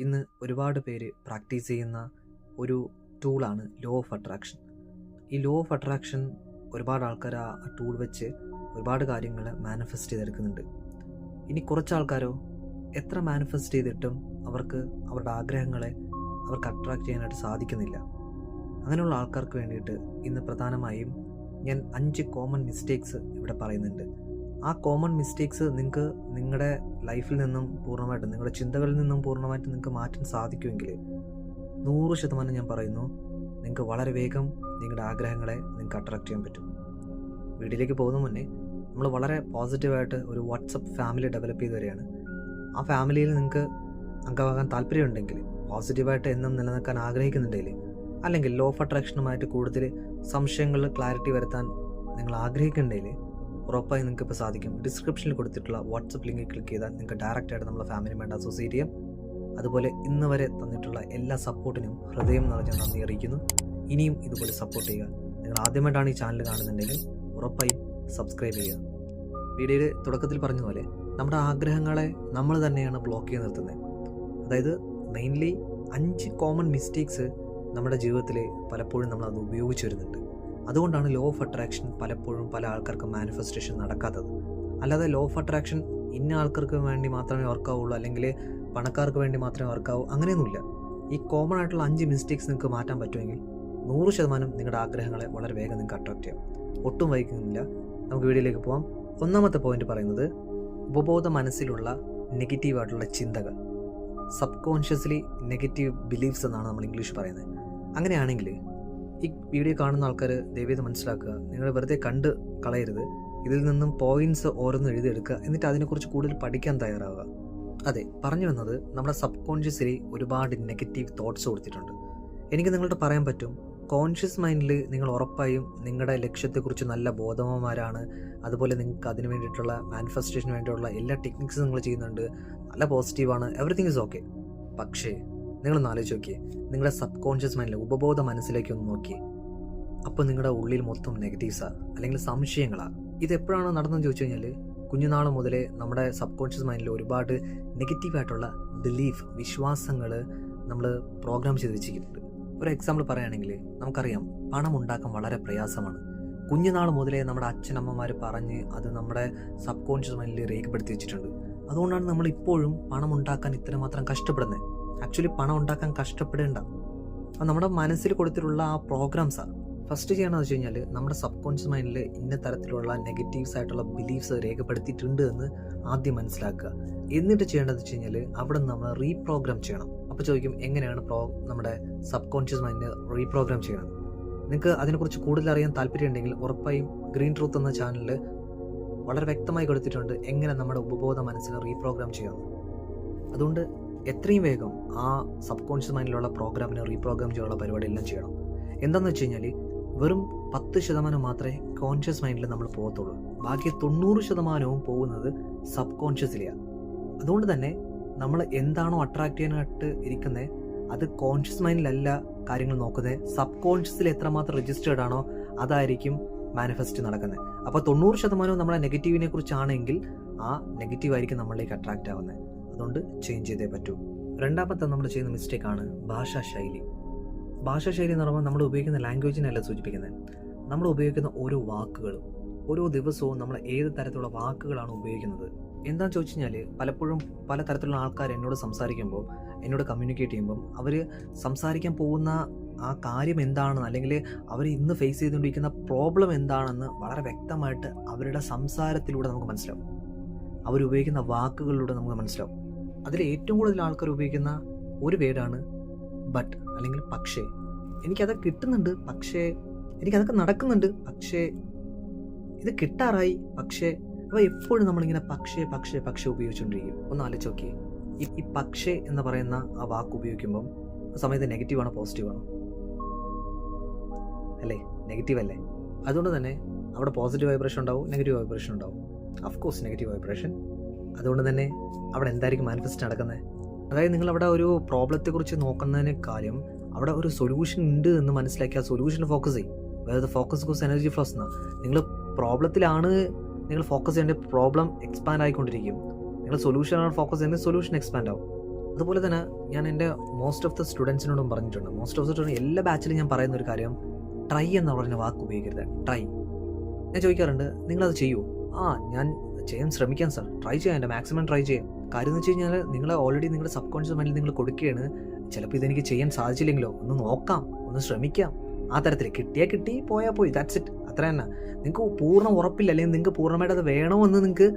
ഇന്ന് ഒരുപാട് പേര് പ്രാക്ടീസ് ചെയ്യുന്ന ഒരു ടൂളാണ് ലോ ഓഫ് അട്രാക്ഷൻ. ഈ ലോ ഓഫ് അട്രാക്ഷൻ ഒരുപാട് ആൾക്കാർ ആ ടൂൾ വെച്ച് ഒരുപാട് കാര്യങ്ങൾ മാനിഫെസ്റ്റ് ചെയ്തെടുക്കുന്നുണ്ട്. ഇനി കുറച്ച് ആൾക്കാരോ എത്ര മാനിഫെസ്റ്റ് ചെയ്തിട്ടും അവർക്ക് അവരുടെ ആഗ്രഹങ്ങളെ അവർക്ക് അട്രാക്റ്റ് ചെയ്യാനായിട്ട് സാധിക്കുന്നില്ല. അങ്ങനെയുള്ള ആൾക്കാർക്ക് വേണ്ടിയിട്ട് ഇന്ന് പ്രധാനമായും ഞാൻ 5 കോമൺ മിസ്റ്റേക്സ് ഇവിടെ പറയുന്നുണ്ട്. ആ കോമൺ മിസ്റ്റേക്സ് നിങ്ങൾക്ക് നിങ്ങളുടെ ലൈഫിൽ നിന്നും പൂർണ്ണമായിട്ടും നിങ്ങളുടെ ചിന്തകളിൽ നിന്നും പൂർണ്ണമായിട്ടും നിങ്ങൾക്ക് മാറ്റാൻ സാധിക്കുമെങ്കിൽ 100% ഞാൻ പറയുന്നു, നിങ്ങൾക്ക് വളരെ വേഗം നിങ്ങളുടെ ആഗ്രഹങ്ങളെ നിങ്ങൾക്ക് അട്രാക്റ്റ് ചെയ്യാൻ പറ്റും. വീഡിയോയിലേക്ക് പോകുന്ന മുന്നേ നമ്മൾ വളരെ പോസിറ്റീവായിട്ട് ഒരു വാട്സപ്പ് ഫാമിലി ഡെവലപ്പ് ചെയ്ത് വരികയാണ്. ആ ഫാമിലിയിൽ നിങ്ങൾക്ക് അംഗമാകാൻ താല്പര്യമുണ്ടെങ്കിൽ, പോസിറ്റീവായിട്ട് എന്നും നിലനിൽക്കാൻ ആഗ്രഹിക്കുന്നുണ്ടെങ്കിൽ, അല്ലെങ്കിൽ ലോ ഓഫ് അട്രാക്ഷനുമായിട്ട് കൂടുതൽ സംശയങ്ങളിൽ ക്ലാരിറ്റി വരുത്താൻ നിങ്ങൾ ആഗ്രഹിക്കുന്നുണ്ടെങ്കിൽ ഉറപ്പായി നിങ്ങൾക്ക് ഇപ്പോൾ സാധിക്കും. ഡിസ്ക്രിപ്ഷനിൽ കൊടുത്തിട്ടുള്ള വാട്സപ്പ് ലിങ്കിൽ ക്ലിക്ക് ചെയ്താൽ നിങ്ങൾക്ക് ഡയറക്റ്റായിട്ട് നമ്മളെ ഫാമിലി വേണ്ട അസോസിയേറ്റ് ചെയ്യാം. അതുപോലെ ഇന്ന് വരെ തന്നിട്ടുള്ള എല്ലാ സപ്പോർട്ടിനും ഹൃദയം നിറഞ്ഞ നന്ദി അറിയിക്കുന്നു. ഇനിയും ഇതുപോലെ സപ്പോർട്ട് ചെയ്യുക. നിങ്ങൾ ആദ്യമായിട്ടാണ് ഈ ചാനൽ കാണുന്നുണ്ടെങ്കിൽ ഉറപ്പായും സബ്സ്ക്രൈബ് ചെയ്യുക. വീഡിയോയുടെ തുടക്കത്തിൽ പറഞ്ഞതുപോലെ നമ്മുടെ ആഗ്രഹങ്ങളെ നമ്മൾ തന്നെയാണ് ബ്ലോക്ക് ചെയ്ത് നിർത്തുന്നത്. അതായത് മെയിൻലി 5 കോമൺ മിസ്റ്റേക്സ് നമ്മുടെ ജീവിതത്തിൽ പലപ്പോഴും നമ്മൾ അത് ഉപയോഗിച്ച് വരുന്നുണ്ട്. അതുകൊണ്ടാണ് ലോ ഓഫ് അട്രാക്ഷൻ പലപ്പോഴും പല ആൾക്കാർക്ക് മാനിഫെസ്റ്റേഷൻ നടക്കാത്തത്. അല്ലാതെ ലോ ഓഫ് അട്രാക്ഷൻ ഇന്ന ആൾക്കാർക്ക് വേണ്ടി മാത്രമേ വർക്കാവുള്ളൂ, അല്ലെങ്കിൽ പണക്കാർക്ക് വേണ്ടി മാത്രമേ വർക്കാവൂ, അങ്ങനെയൊന്നുമില്ല. ഈ കോമൺ ആയിട്ടുള്ള 5 മിസ്റ്റേക്സ് നിങ്ങൾക്ക് മാറ്റാൻ പറ്റുമെങ്കിൽ 100% നിങ്ങളുടെ ആഗ്രഹങ്ങളെ വളരെ വേഗം നിങ്ങൾക്ക് അട്രാക്റ്റ് ചെയ്യാം. ഒട്ടും വൈകുന്നില്ല, നമുക്ക് വീഡിയോയിലേക്ക് പോകാം. ഒന്നാമത്തെ പോയിന്റ് പറയുന്നത് ഉപബോധ മനസ്സിലുള്ള നെഗറ്റീവായിട്ടുള്ള ചിന്തകൾ, സബ് കോൺഷ്യസ്ലി നെഗറ്റീവ് ബിലീഫ്സ് എന്നാണ് നമ്മൾ ഇംഗ്ലീഷ് പറയുന്നത്. അങ്ങനെയാണെങ്കിൽ ഈ വീഡിയോ കാണുന്ന ആൾക്കാർ ദയവേത് മനസ്സിലാക്കുക, നിങ്ങൾ വെറുതെ കണ്ട് കളയരുത്. ഇതിൽ നിന്നും പോയിന്റ്സ് ഓരോന്ന് എഴുതിയെടുക്കുക, എന്നിട്ട് അതിനെക്കുറിച്ച് കൂടുതൽ പഠിക്കാൻ തയ്യാറാവുക. അതെ, പറഞ്ഞു വന്നത് നമ്മുടെ സബ് കോൺഷ്യസ്ലി ഒരുപാട് നെഗറ്റീവ് തോട്ട്സ് കൊടുത്തിട്ടുണ്ട്. എനിക്ക് നിങ്ങളോട് പറയാൻ പറ്റും, കോൺഷ്യസ് മൈൻഡിൽ നിങ്ങൾ ഉറപ്പായും നിങ്ങളുടെ ലക്ഷ്യത്തെക്കുറിച്ച് നല്ല ബോധവാന്മാരാണ്. അതുപോലെ നിങ്ങൾക്ക് അതിന് വേണ്ടിയിട്ടുള്ള മാനിഫെസ്റ്റേഷന് വേണ്ടിയുള്ള എല്ലാ ടെക്നിക്സും നിങ്ങൾ ചെയ്യുന്നുണ്ട്, നല്ല പോസിറ്റീവാണ്, എവറിത്തിങ് ഈസ് ഓക്കെ. പക്ഷേ നിങ്ങളൊന്ന് ആലോചിച്ച് നോക്കിയേ, നിങ്ങളുടെ സബ് കോൺഷ്യസ് മൈൻഡിൽ ഉപബോധ മനസ്സിലേക്ക് ഒന്ന് നോക്കിയേ. അപ്പോൾ നിങ്ങളുടെ ഉള്ളിൽ മൊത്തം നെഗറ്റീവ്സാണ്, അല്ലെങ്കിൽ സംശയങ്ങളാണ്. ഇതെപ്പോഴാണ് നടന്നതെന്ന് ചോദിച്ചു കഴിഞ്ഞാൽ, കുഞ്ഞുനാൾ മുതലേ നമ്മുടെ സബ് കോൺഷ്യസ് മൈൻഡിൽ ഒരുപാട് നെഗറ്റീവായിട്ടുള്ള ബിലീഫ്, വിശ്വാസങ്ങൾ നമ്മൾ പ്രോഗ്രാം ചെയ്ത് വെച്ചിട്ടുണ്ട്. ഒരു എക്സാമ്പിൾ പറയുകയാണെങ്കിൽ നമുക്കറിയാം, പണം ഉണ്ടാക്കാൻ വളരെ പ്രയാസമാണ്. കുഞ്ഞുനാൾ മുതലേ നമ്മുടെ അച്ഛനമ്മമാർ പറഞ്ഞ് അത് നമ്മുടെ സബ് കോൺഷ്യസ് മൈൻഡിൽ രേഖപ്പെടുത്തി വെച്ചിട്ടുണ്ട്. അതുകൊണ്ടാണ് നമ്മൾ ഇപ്പോഴും പണം ഉണ്ടാക്കാൻ ഇത്രമാത്രം കഷ്ടപ്പെടുന്നത്. ആക്ച്വലി പണം ഉണ്ടാക്കാൻ കഷ്ടപ്പെടേണ്ട, അപ്പം നമ്മുടെ മനസ്സിൽ കൊടുത്തിട്ടുള്ള ആ പ്രോഗ്രാംസാണ്. ഫസ്റ്റ് ചെയ്യണമെന്ന് വെച്ച് കഴിഞ്ഞാൽ നമ്മുടെ സബ് കോൺഷ്യസ് മൈൻഡിൽ ഇന്ന തരത്തിലുള്ള നെഗറ്റീവ്സ് ആയിട്ടുള്ള ബിലീഫ്സ് രേഖപ്പെടുത്തിയിട്ടുണ്ട് എന്ന് ആദ്യം മനസ്സിലാക്കുക. എന്നിട്ട് ചെയ്യേണ്ടതെന്ന് വെച്ച് കഴിഞ്ഞാൽ അവിടെ നിന്ന് നമ്മൾ റീപ്രോഗ്രാം ചെയ്യണം. അപ്പോൾ ചോദിക്കും, എങ്ങനെയാണ് നമ്മുടെ സബ് കോൺഷ്യസ് മൈൻഡ് റീപ്രോഗ്രാം ചെയ്യണം? നിങ്ങൾക്ക് അതിനെക്കുറിച്ച് കൂടുതൽ അറിയാൻ താല്പര്യമുണ്ടെങ്കിൽ ഉറപ്പായും ഗ്രീൻ ട്രൂത്ത് എന്ന ചാനലിൽ വളരെ വ്യക്തമായി കൊടുത്തിട്ടുണ്ട് എങ്ങനെ നമ്മുടെ ഉപബോധ മനസ്സിനെ റീപ്രോഗ്രാം ചെയ്യാമെന്ന്. അതുകൊണ്ട് എത്രയും വേഗം ആ സബ് കോൺഷ്യസ് മൈൻഡിലുള്ള പ്രോഗ്രാമിനെ റീപ്രോഗ്രാം ചെയ്യാനുള്ള പരിപാടി എല്ലാം ചെയ്യണം. എന്താണെന്ന് വെച്ച് കഴിഞ്ഞാൽ വെറും 10% മാത്രമേ കോൺഷ്യസ് മൈൻഡിൽ നമ്മൾ പോകത്തുള്ളൂ. ബാക്കി 90% പോകുന്നത് സബ് കോൺഷ്യസിലെയാണ്. അതുകൊണ്ട് തന്നെ നമ്മൾ എന്താണോ അട്രാക്റ്റ് ചെയ്യാനായിട്ട് ഇരിക്കുന്നത് അത് കോൺഷ്യസ് മൈൻഡിലല്ല കാര്യങ്ങൾ നോക്കുന്നത്, സബ് കോൺഷ്യസിൽ എത്രമാത്രം രജിസ്റ്റേർഡ് ആണോ അതായിരിക്കും മാനിഫെസ്റ്റ് നടക്കുന്നത്. അപ്പോൾ 90% നമ്മളെ നെഗറ്റീവിനെ കുറിച്ചാണെങ്കിൽ ആ നെഗറ്റീവ് ആയിരിക്കും നമ്മളിലേക്ക് അട്രാക്റ്റ് ആവുന്നത്. അതുകൊണ്ട് ചേഞ്ച് ചെയ്തേ പറ്റൂ. രണ്ടാമത്തെ നമ്മൾ ചെയ്യുന്ന മിസ്റ്റേക്കാണ് ഭാഷാശൈലി. ഭാഷാശൈലി എന്ന് പറയുമ്പോൾ നമ്മൾ ഉപയോഗിക്കുന്ന ലാംഗ്വേജിനല്ല സൂചിപ്പിക്കുന്നത്, നമ്മൾ ഉപയോഗിക്കുന്ന ഓരോ വാക്കുകളും. ഓരോ ദിവസവും നമ്മൾ ഏത് തരത്തിലുള്ള വാക്കുകളാണ് ഉപയോഗിക്കുന്നത് എന്താണെന്ന് ചോദിച്ചു കഴിഞ്ഞാൽ, പലപ്പോഴും പല തരത്തിലുള്ള ആൾക്കാർ എന്നോട് സംസാരിക്കുമ്പോൾ, എന്നോട് കമ്മ്യൂണിക്കേറ്റ് ചെയ്യുമ്പം അവർ സംസാരിക്കാൻ പോകുന്ന ആ കാര്യം എന്താണെന്ന്, അല്ലെങ്കിൽ അവർ ഇന്ന് ഫേസ് ചെയ്തുകൊണ്ടിരിക്കുന്ന പ്രോബ്ലം എന്താണെന്ന് വളരെ വ്യക്തമായിട്ട് അവരുടെ സംസാരത്തിലൂടെ നമുക്ക് മനസ്സിലാവും. അവരുപയോഗിക്കുന്ന വാക്കുകളിലൂടെ നമുക്ക് മനസ്സിലാവും. അതിൽ ഏറ്റവും കൂടുതൽ ആൾക്കാർ ഉപയോഗിക്കുന്ന ഒരു വേർഡാണ് ബട്ട്, അല്ലെങ്കിൽ പക്ഷേ. എനിക്കത് കിട്ടുന്നുണ്ട്, പക്ഷേ എനിക്കതൊക്കെ നടക്കുന്നുണ്ട്, പക്ഷേ ഇത് കിട്ടാറായി, പക്ഷേ. അപ്പോൾ എപ്പോഴും നമ്മളിങ്ങനെ പക്ഷേ പക്ഷേ പക്ഷേ ഉപയോഗിച്ചുകൊണ്ടിരിക്കും. ഒന്ന് ആലോചിച്ച് നോക്കിയേ, ഈ പക്ഷേ എന്ന് പറയുന്ന ആ വാക്ക് ഉപയോഗിക്കുമ്പം ആ സമയത്ത് നെഗറ്റീവാണോ പോസിറ്റീവാണോ? അല്ലേ, നെഗറ്റീവ് അല്ലേ. അതുകൊണ്ട് തന്നെ അവിടെ പോസിറ്റീവ് വൈബ്രേഷൻ ഉണ്ടാവും, നെഗറ്റീവ് വൈബ്രേഷൻ ഉണ്ടാവും. Of course negative vibration. അതുകൊണ്ട് തന്നെ അവിടെ എന്തായിരിക്കും മാനിഫെസ്റ്റ് നടക്കുന്നത്? അതായത് നിങ്ങൾ അവിടെ ഒരു പ്രോബ്ലത്തെക്കുറിച്ച് നോക്കുന്നതിനേക്കാളും അവിടെ ഒരു സൊല്യൂഷൻ ഉണ്ട് എന്ന് മനസ്സിലാക്കി ആ സൊല്യൂഷനിൽ ഫോക്കസ് ചെയ്യും. അതായത് ഫോക്കസ് ഗോസ് എനർജി ഫ്ലോസ് എന്നാണ്. നിങ്ങൾ പ്രോബ്ലത്തിലാണ് നിങ്ങൾ ഫോക്കസ് ചെയ്യേണ്ട, പ്രോബ്ലം എക്സ്പാൻഡ് ആയിക്കൊണ്ടിരിക്കും. നിങ്ങൾ സൊല്യൂഷനാണ് ഫോക്കസ് ചെയ്യുന്നത്, സൊല്യൂഷൻ എക്സ്പാൻഡ് ആവും. അതുപോലെ തന്നെ ഞാൻ എൻ്റെ മോസ്റ്റ് ഓഫ് ദ സ്റ്റുഡൻസിനോടും പറഞ്ഞിട്ടുണ്ട്. മോസ്റ്റ് ഓഫ് ദ സ്റ്റുഡൻറ്റ് എല്ലാ ബാച്ചിലും ഞാൻ പറയുന്ന ഒരു കാര്യം, ട്രൈ എന്ന് പറഞ്ഞ വാക്ക് ഉപയോഗിക്കരുത്. ട്രൈ. ഞാൻ ചോദിക്കാറുണ്ട്, നിങ്ങളത് ചെയ്യുമോ? ഞാൻ ചെയ്യാൻ ശ്രമിക്കാം സർ, ട്രൈ ചെയ്യാം, എൻ്റെ മാക്സിമം ട്രൈ ചെയ്യാം. കാര്യം എന്ന് വെച്ച് കഴിഞ്ഞാൽ നിങ്ങൾ ഓൾറെഡി നിങ്ങളുടെ സബ് കോൺഷ്യസ് മൈൻഡിൽ നിങ്ങൾ കൊടുക്കുകയാണ്, ചിലപ്പോൾ ഇതെനിക്ക് ചെയ്യാൻ സാധിച്ചില്ലെങ്കിലോ, ഒന്ന് നോക്കാം, ഒന്ന് ശ്രമിക്കാം. ആ തരത്തിൽ കിട്ടിയാൽ കിട്ടി, പോയാൽ പോയി, ദാറ്റ്സ് ഇറ്റ്. അത്ര തന്നെ. നിങ്ങൾക്ക് പൂർണ്ണ ഉറപ്പില്ല, അല്ലെങ്കിൽ നിങ്ങൾക്ക് പൂർണ്ണമായിട്ട് അത് വേണമെന്ന് നിങ്ങൾക്ക്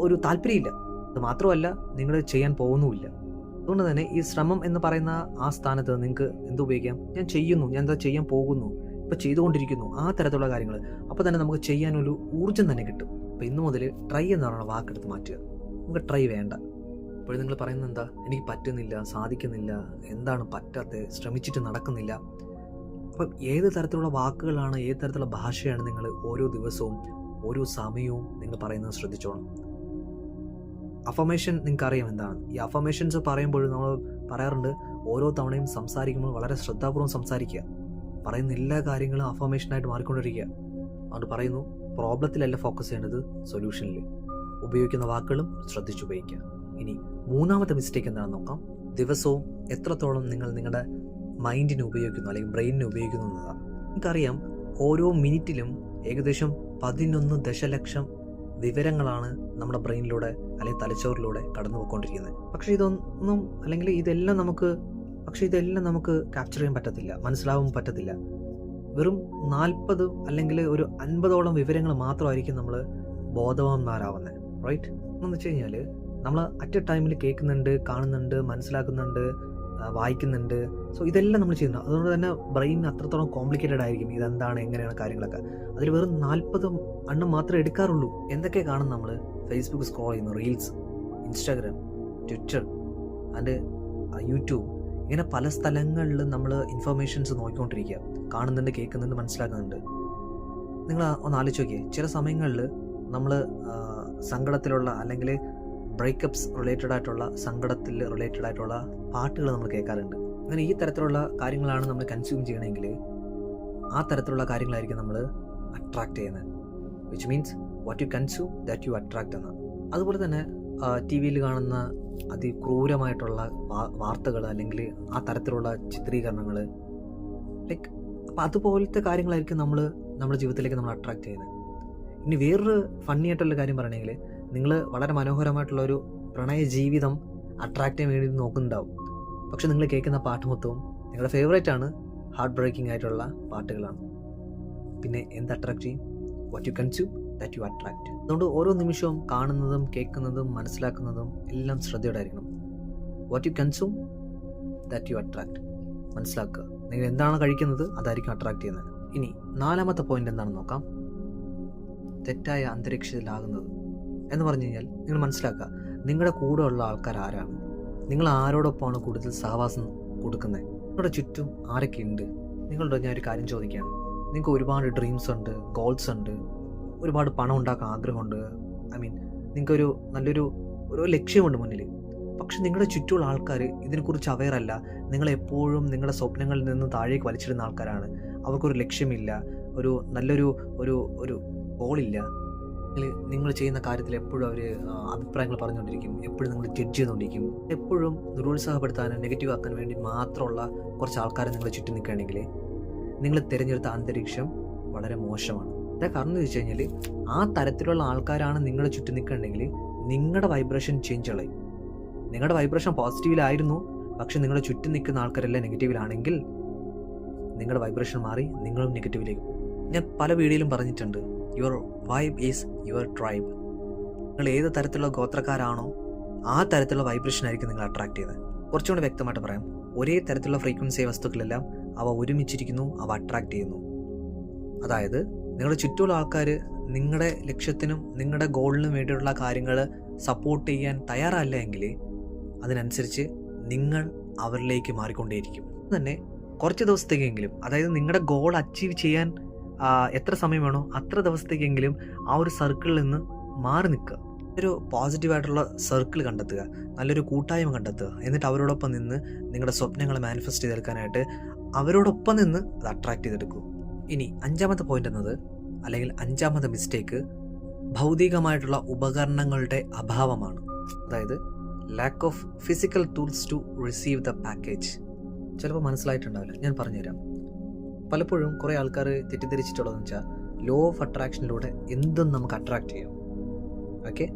ഒരു താല്പര്യമില്ല. അത് മാത്രമല്ല നിങ്ങൾ ചെയ്യാൻ പോകുന്നുമില്ല. അതുകൊണ്ട് തന്നെ ഈ ശ്രമം എന്ന് പറയുന്ന ആ സ്ഥാനത്ത് നിങ്ങൾക്ക് എന്തുപയോഗിക്കാം? ഞാൻ ചെയ്യുന്നു, ഞാൻ എന്താ ചെയ്യാൻ പോകുന്നു, ഇപ്പോൾ ചെയ്തുകൊണ്ടിരിക്കുന്നു, ആ തരത്തിലുള്ള കാര്യങ്ങൾ. അപ്പോൾ തന്നെ നമുക്ക് ചെയ്യാനൊരു ഊർജ്ജം തന്നെ കിട്ടും. അപ്പോൾ ഇന്നു മുതൽ ട്രൈ എന്ന് പറയുന്ന വാക്കെടുത്ത് മാറ്റുക. നമുക്ക് ട്രൈ വേണ്ട. ഇപ്പോഴും നിങ്ങൾ പറയുന്നത് എന്താ, എനിക്ക് പറ്റുന്നില്ല, സാധിക്കുന്നില്ല, എന്താണ് പറ്റാത്തത്, ശ്രമിച്ചിട്ട് നടക്കുന്നില്ല. അപ്പം ഏത് തരത്തിലുള്ള വാക്കുകളാണ്, ഏത് തരത്തിലുള്ള ഭാഷയാണ് നിങ്ങൾ ഓരോ ദിവസവും ഓരോ സമയവും നിങ്ങൾ പറയുന്നത് ശ്രദ്ധിച്ചോണം. അഫർമേഷൻ നിങ്ങൾക്ക് അറിയാം എന്താണ്. ഈ അഫർമേഷൻസ് പറയുമ്പോഴും നമ്മൾ പറയാറുണ്ട്, ഓരോ തവണയും സംസാരിക്കുമ്പോൾ വളരെ ശ്രദ്ധാപൂർവ്വം സംസാരിക്കുക. പറയുന്ന എല്ലാ കാര്യങ്ങളും അഫർമേഷനായിട്ട് മാറിക്കൊണ്ടിരിക്കുക. അതുകൊണ്ട് പറയുന്നു, പ്രോബ്ലത്തിലല്ല ഫോക്കസ് ചെയ്യേണ്ടത്, സൊല്യൂഷനിൽ. ഉപയോഗിക്കുന്ന വാക്കുകളും ശ്രദ്ധിച്ചുപയോഗിക്കുക. ഇനി മൂന്നാമത്തെ മിസ്റ്റേക്ക് എന്താണെന്ന് നോക്കാം. ദിവസവും എത്രത്തോളം നിങ്ങൾ നിങ്ങളുടെ മൈൻഡിനെ ഉപയോഗിക്കുന്നു, അല്ലെങ്കിൽ ബ്രെയിനിനെ ഉപയോഗിക്കുന്നു എന്നതാണ്. നിങ്ങൾക്കറിയാം, ഓരോ മിനിറ്റിലും ഏകദേശം 11 ദശലക്ഷം വിവരങ്ങളാണ് നമ്മുടെ ബ്രെയിനിലൂടെ അല്ലെങ്കിൽ തലച്ചോറിലൂടെ കടന്നു പോയിക്കൊണ്ടിരിക്കുന്നത്. പക്ഷേ ഇതെല്ലാം നമുക്ക് ക്യാപ്ചർ ചെയ്യാൻ പറ്റത്തില്ല, മനസ്സിലാവാൻ പറ്റത്തില്ല. വെറും 40 അല്ലെങ്കിൽ ഒരു 50ഓളം വിവരങ്ങൾ മാത്രമായിരിക്കും നമ്മൾ ബോധവാന്മാരാവുന്നത്. റൈറ്റ്? എന്ന് വെച്ച് കഴിഞ്ഞാൽ നമ്മൾ അറ്റ് എ ടൈമിൽ കേൾക്കുന്നുണ്ട്, കാണുന്നുണ്ട്, മനസ്സിലാക്കുന്നുണ്ട്, വായിക്കുന്നുണ്ട്. സോ ഇതെല്ലാം നമ്മൾ ചെയ്യുന്നു. അതുകൊണ്ട് തന്നെ ബ്രെയിൻ അത്രത്തോളം കോംപ്ലിക്കേറ്റഡ് ആയിരിക്കും. ഇതെന്താണ്, എങ്ങനെയാണ് കാര്യങ്ങളൊക്കെ. അതിൽ വെറും 40 എണ്ണം മാത്രമേ എടുക്കാറുള്ളൂ. എന്തൊക്കെ കാണും നമ്മൾ? ഫേസ്ബുക്ക് സ്ക്രോൾ ചെയ്യുന്നു, reels, Instagram, Twitter and YouTube, ഇങ്ങനെ പല സ്ഥലങ്ങളിൽ നമ്മൾ ഇൻഫർമേഷൻസ് നോക്കിക്കൊണ്ടിരിക്കുക. കാണുന്നുണ്ട്, കേൾക്കുന്നുണ്ട്, മനസ്സിലാക്കുന്നുണ്ട്. നിങ്ങൾ ഒന്ന് ആലോചിച്ച് നോക്കിയേ, ചില സമയങ്ങളിൽ നമ്മൾ സങ്കടത്തിലുള്ള അല്ലെങ്കിൽ ബ്രേക്കപ്സ് റിലേറ്റഡ് ആയിട്ടുള്ള, സങ്കടത്തിൽ റിലേറ്റഡ് ആയിട്ടുള്ള പാട്ടുകൾ നമ്മൾ കേൾക്കാറുണ്ട്. അങ്ങനെ ഈ തരത്തിലുള്ള കാര്യങ്ങളാണ് നമ്മൾ കൺസ്യൂം ചെയ്യണമെങ്കിൽ ആ തരത്തിലുള്ള കാര്യങ്ങളായിരിക്കും നമ്മൾ അട്രാക്റ്റ് ചെയ്യുന്നത്. Which means what you consume that you attract എന്ന്. അതുപോലെ തന്നെ ടി വിയിൽ കാണുന്ന അതിക്രൂരമായിട്ടുള്ള വാർത്തകൾ അല്ലെങ്കിൽ ആ തരത്തിലുള്ള ചിത്രീകരണങ്ങൾ, ലൈക്ക് അപ്പം അതുപോലത്തെ കാര്യങ്ങളായിരിക്കും നമ്മുടെ ജീവിതത്തിലേക്ക് നമ്മൾ അട്രാക്റ്റ് ചെയ്യുന്നത്. ഇനി വേറൊരു ഫണ്ണി ആയിട്ടുള്ള കാര്യം പറയണമെങ്കിൽ, നിങ്ങൾ വളരെ മനോഹരമായിട്ടുള്ള ഒരു പ്രണയ ജീവിതം അട്രാക്റ്റ് ചെയ്യാൻ വേണ്ടി നോക്കുന്നുണ്ടാവും. പക്ഷെ നിങ്ങൾ കേൾക്കുന്ന പാട്ട് മൊത്തവും നിങ്ങളുടെ ഫേവറേറ്റ് ആണ്, ഹാർട്ട് ബ്രേക്കിംഗ് ആയിട്ടുള്ള പാട്ടുകളാണ്. പിന്നെ എന്ത് അട്രാക്റ്റ് ചെയ്യും? What you consume that you attract. അതുകൊണ്ട് ഓരോ നിമിഷവും കാണുന്നതും കേൾക്കുന്നതും മനസ്സിലാക്കുന്നതും എല്ലാം ശ്രദ്ധയോടെ ആയിരിക്കണം. What you consume that you attract. മനസ്സിലാക്കുക, നിങ്ങൾ എന്താണ് കഴിക്കുന്നത് അതായിരിക്കും അട്രാക്റ്റ് ചെയ്യുന്നത്. ഇനി 4ാമത്തെ പോയിന്റ് എന്താണെന്ന് നോക്കാം. തെറ്റായ അന്തരീക്ഷത്തിലാകുന്നത് എന്ന് പറഞ്ഞു കഴിഞ്ഞാൽ, നിങ്ങൾ മനസ്സിലാക്കുക, നിങ്ങളുടെ കൂടെ ഉള്ള ആൾക്കാർ ആരാണ്, നിങ്ങൾ ആരോടൊപ്പമാണ് കൂടുതൽ സഹവാസം കൊടുക്കുന്നത്, നിങ്ങളുടെ ചുറ്റും ആരൊക്കെ ഉണ്ട്. നിങ്ങളുടെ ഞാൻ ഒരു കാര്യം ചോദിക്കുകയാണ്, നിങ്ങൾക്ക് ഒരുപാട് ഡ്രീംസ് ഉണ്ട്, ഗോൾസ് ഉണ്ട്, ഒരുപാട് പണം ഉണ്ടാക്കാൻ ആഗ്രഹമുണ്ട്, നിങ്ങൾക്കൊരു നല്ലൊരു ലക്ഷ്യമുണ്ട് മുന്നിൽ. പക്ഷെ നിങ്ങളുടെ ചുറ്റുമുള്ള ആൾക്കാർ ഇതിനെക്കുറിച്ച് അവെയറല്ല. നിങ്ങളെപ്പോഴും നിങ്ങളുടെ സ്വപ്നങ്ങളിൽ നിന്ന് താഴേക്ക് വലിച്ചിടുന്ന ആൾക്കാരാണ്. അവർക്കൊരു ലക്ഷ്യമില്ല, നല്ലൊരു ഗോളില്ല. നിങ്ങൾ ചെയ്യുന്ന കാര്യത്തിൽ എപ്പോഴും അവർ അഭിപ്രായങ്ങൾ പറഞ്ഞുകൊണ്ടിരിക്കും, എപ്പോഴും നിങ്ങൾ ജഡ്ജ് ചെയ്തുകൊണ്ടിരിക്കും. എപ്പോഴും നിരുത്സാഹപ്പെടുത്താനും നെഗറ്റീവ് ആക്കാൻ വേണ്ടി മാത്രമുള്ള കുറച്ച് ആൾക്കാരെ നിങ്ങൾ ചുറ്റും നിൽക്കുകയാണെങ്കിൽ നിങ്ങൾ തിരഞ്ഞെടുത്ത അന്തരീക്ഷം വളരെ മോശമാണ്. എന്താ കാരണം എന്ന് വെച്ച് കഴിഞ്ഞാൽ, ആ തരത്തിലുള്ള ആൾക്കാരാണ് നിങ്ങളുടെ ചുറ്റും നിൽക്കുകയാണെങ്കിൽ നിങ്ങളുടെ വൈബ്രേഷൻ ചേഞ്ച് കളയും. നിങ്ങളുടെ വൈബ്രേഷൻ പോസിറ്റീവിലായിരുന്നു, പക്ഷെ നിങ്ങളുടെ ചുറ്റും നിൽക്കുന്ന ആൾക്കാരെല്ലാം നെഗറ്റീവിലാണെങ്കിൽ നിങ്ങളുടെ വൈബ്രേഷൻ മാറി നിങ്ങളും നെഗറ്റീവിലേക്ക് പോകും. ഞാൻ പല വീഡിയോയിലും പറഞ്ഞിട്ടുണ്ട്, your vibe is your tribe. നിങ്ങൾ ഏത് തരത്തിലുള്ള ഗോത്രക്കാരാണോ ആ തരത്തിലുള്ള വൈബ്രേഷൻ ആയിരിക്കും നിങ്ങൾ അട്രാക്ട് ചെയ്യുന്നത്. കുറച്ചുകൂടെ വ്യക്തമായിട്ട് പറയാം, ഒരേ തരത്തിലുള്ള ഫ്രീക്വൻസി വസ്തുക്കളെല്ലാം അവ ഒരുമിച്ചിരിക്കുന്നു, അവ അട്രാക്ട് ചെയ്യുന്നു. അതായത് നിങ്ങളുടെ ചുറ്റുമുള്ള ആൾക്കാർ നിങ്ങളുടെ ലക്ഷ്യത്തിനും നിങ്ങളുടെ ഗോളിനും വേണ്ടിയുള്ള കാര്യങ്ങൾ സപ്പോർട്ട് ചെയ്യാൻ തയ്യാറല്ല എങ്കിൽ അതിനനുസരിച്ച് നിങ്ങൾ അവരിലേക്ക് മാറിക്കൊണ്ടേയിരിക്കും. തന്നെ കുറച്ച് ദിവസത്തേക്കെങ്കിലും, അതായത് നിങ്ങളുടെ ഗോൾ അച്ചീവ് ചെയ്യാൻ എത്ര സമയം വേണോ അത്ര ദിവസത്തേക്കെങ്കിലും ആ ഒരു സർക്കിളിൽ നിന്ന് മാറി നിൽക്കുക. ഒരു പോസിറ്റീവായിട്ടുള്ള സർക്കിൾ കണ്ടെത്തുക, നല്ലൊരു കൂട്ടായ്മ കണ്ടെത്തുക. എന്നിട്ട് അവരോടൊപ്പം നിന്ന് നിങ്ങളുടെ സ്വപ്നങ്ങളെ മാനിഫെസ്റ്റ് ചെയ്തെടുക്കാനായിട്ട് അവരോടൊപ്പം നിന്ന് അത് അട്രാക്ട് ചെയ്തെടുക്കൂ. ഇനി 5ാമത്തെ പോയിന്റ് എന്നത്, അല്ലെങ്കിൽ 5ാമത്തെ മിസ്റ്റേക്ക്, ഭൗതികമായിട്ടുള്ള ഉപകരണങ്ങളുടെ അഭാവമാണ്. അതായത് lack of physical tools to receive the package. ചിലപ്പോൾ മനസ്സിലായിട്ടുണ്ടാവില്ല, ഞാൻ പറഞ്ഞുതരാം. പലപ്പോഴും കുറേ ആൾക്കാർ തെറ്റിദ്ധരിച്ചിട്ടുള്ളതെന്ന് വെച്ചാൽ ലോ ഓഫ് അട്രാക്ഷനിലൂടെ എന്തും നമുക്ക് അട്രാക്റ്റ് ചെയ്യാം. ഓക്കെ,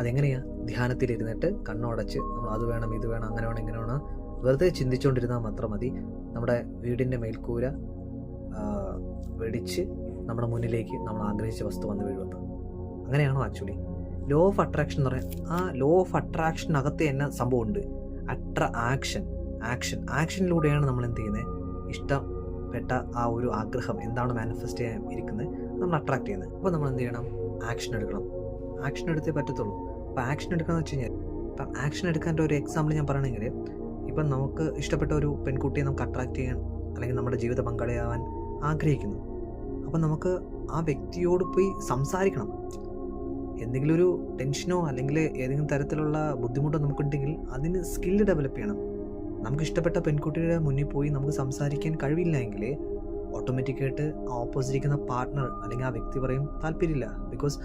അതെങ്ങനെയാണ്? ധ്യാനത്തിലിരുന്നിട്ട് കണ്ണുടച്ച് നമ്മൾ അത് വേണം ഇത് വേണം അങ്ങനെ വേണം ഇങ്ങനെ വേണം വെറുതെ ചിന്തിച്ചുകൊണ്ടിരുന്നാൽ മാത്രം മതി നമ്മുടെ വീടിൻ്റെ മേൽക്കൂര വെടിച്ച് നമ്മുടെ മുന്നിലേക്ക് നമ്മൾ ആഗ്രഹിച്ച വസ്തു വന്ന് വീഴുന്നത്. അങ്ങനെയാണോ ആക്ച്വലി? ലോ ഓഫ് അട്രാക്ഷൻ എന്ന് പറയാൻ ആ ലോ ഓഫ് അട്രാക്ഷനകത്ത് തന്നെ സംഭവമുണ്ട്. ആക്ഷനിലൂടെയാണ് നമ്മൾ എന്ത് ചെയ്യുന്നത്? ഇഷ്ടപ്പെട്ട ആ ഒരു ആഗ്രഹം എന്താണ് മാനിഫെസ്റ്റ് ചെയ്യാൻ ഇരിക്കുന്നത് നമ്മൾ അട്രാക്ട് ചെയ്യുന്നത്. അപ്പോൾ നമ്മൾ എന്ത് ചെയ്യണം? ആക്ഷൻ എടുക്കണം. ആക്ഷൻ എടുത്തേ പറ്റത്തുള്ളൂ. അപ്പോൾ ആക്ഷൻ എടുക്കാന്ന് വെച്ച് കഴിഞ്ഞാൽ, ഇപ്പം ആക്ഷൻ എടുക്കാൻ്റെ ഒരു എക്സാമ്പിൾ ഞാൻ പറയണമെങ്കിൽ, ഇപ്പം നമുക്ക് ഇഷ്ടപ്പെട്ട ഒരു പെൺകുട്ടിയെ നമുക്ക് അട്രാക്ട് ചെയ്യാൻ അല്ലെങ്കിൽ നമ്മുടെ ജീവിത പങ്കാളിയാവാൻ ആഗ്രഹിക്കുന്നു. അപ്പം നമുക്ക് ആ വ്യക്തിയോട് പോയി സംസാരിക്കണം. എന്തെങ്കിലും ഒരു ടെൻഷനോ അല്ലെങ്കിൽ ഏതെങ്കിലും തരത്തിലുള്ള ബുദ്ധിമുട്ടോ നമുക്കുണ്ടെങ്കിൽ അതിന് സ്കില്ല് ഡെവലപ്പ് ചെയ്യണം. നമുക്ക് ഇഷ്ടപ്പെട്ട പെൺകുട്ടിയുടെ മുന്നിൽ പോയി നമുക്ക് സംസാരിക്കാൻ കഴിവില്ല എങ്കിൽ ഓട്ടോമാറ്റിക്കായിട്ട് ആ ഓപ്പോസിറ്റിരിക്കുന്ന പാർട്ട്ണർ അല്ലെങ്കിൽ ആ വ്യക്തി പറയും താല്പര്യമില്ല. ബിക്കോസ്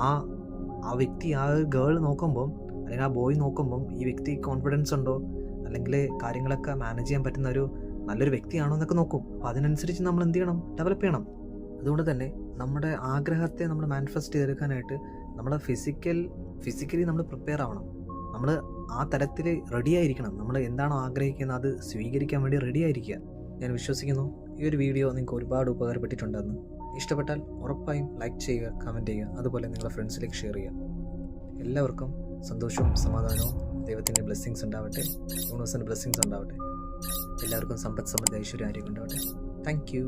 ആ വ്യക്തി ആ ഗേൾ നോക്കുമ്പം അല്ലെങ്കിൽ ആ ബോയ് നോക്കുമ്പം ഈ വ്യക്തി കോൺഫിഡൻസ് ഉണ്ടോ അല്ലെങ്കിൽ കാര്യങ്ങളൊക്കെ മാനേജ് ചെയ്യാൻ പറ്റുന്ന ഒരു നല്ലൊരു വ്യക്തിയാണോ എന്നൊക്കെ നോക്കും. അപ്പോൾ അതിനനുസരിച്ച് നമ്മൾ എന്ത് ചെയ്യണം? ഡെവലപ്പ് ചെയ്യണം. അതുകൊണ്ട് തന്നെ നമ്മുടെ ആഗ്രഹത്തെ നമ്മൾ മാനിഫെസ്റ്റ് ചെയ്തെടുക്കാനായിട്ട് നമ്മുടെ ഫിസിക്കലി നമ്മൾ പ്രിപ്പയർ ആവണം. നമ്മൾ ആ തരത്തിൽ റെഡി ആയിരിക്കണം. നമ്മൾ എന്താണോ ആഗ്രഹിക്കുന്നത് അത് സ്വീകരിക്കാൻ വേണ്ടി റെഡി ആയിരിക്കുക. ഞാൻ വിശ്വസിക്കുന്നു ഈ ഒരു വീഡിയോ നിങ്ങൾക്ക് ഒരുപാട് ഉപകാരപ്പെട്ടിട്ടുണ്ടെന്ന്. ഇഷ്ടപ്പെട്ടാൽ ഉറപ്പായും ലൈക്ക് ചെയ്യുക, കമൻറ്റ് ചെയ്യുക, അതുപോലെ നിങ്ങളുടെ ഫ്രണ്ട്സിലേക്ക് ഷെയർ ചെയ്യുക. എല്ലാവർക്കും സന്തോഷവും സമാധാനവും ദൈവത്തിൻ്റെ ബ്ലെസ്സിങ്സ് ഉണ്ടാവട്ടെ, യൂണിവേഴ്സിൻ്റെ ബ്ലെസ്സിങ്സ് ഉണ്ടാവട്ടെ. എല്ലാവർക്കും സമ്പത്ത് സമൃദ്ധി ഐശ്വര്യം ആരോഗ്യം ഉണ്ടാവട്ടെ. Thank you.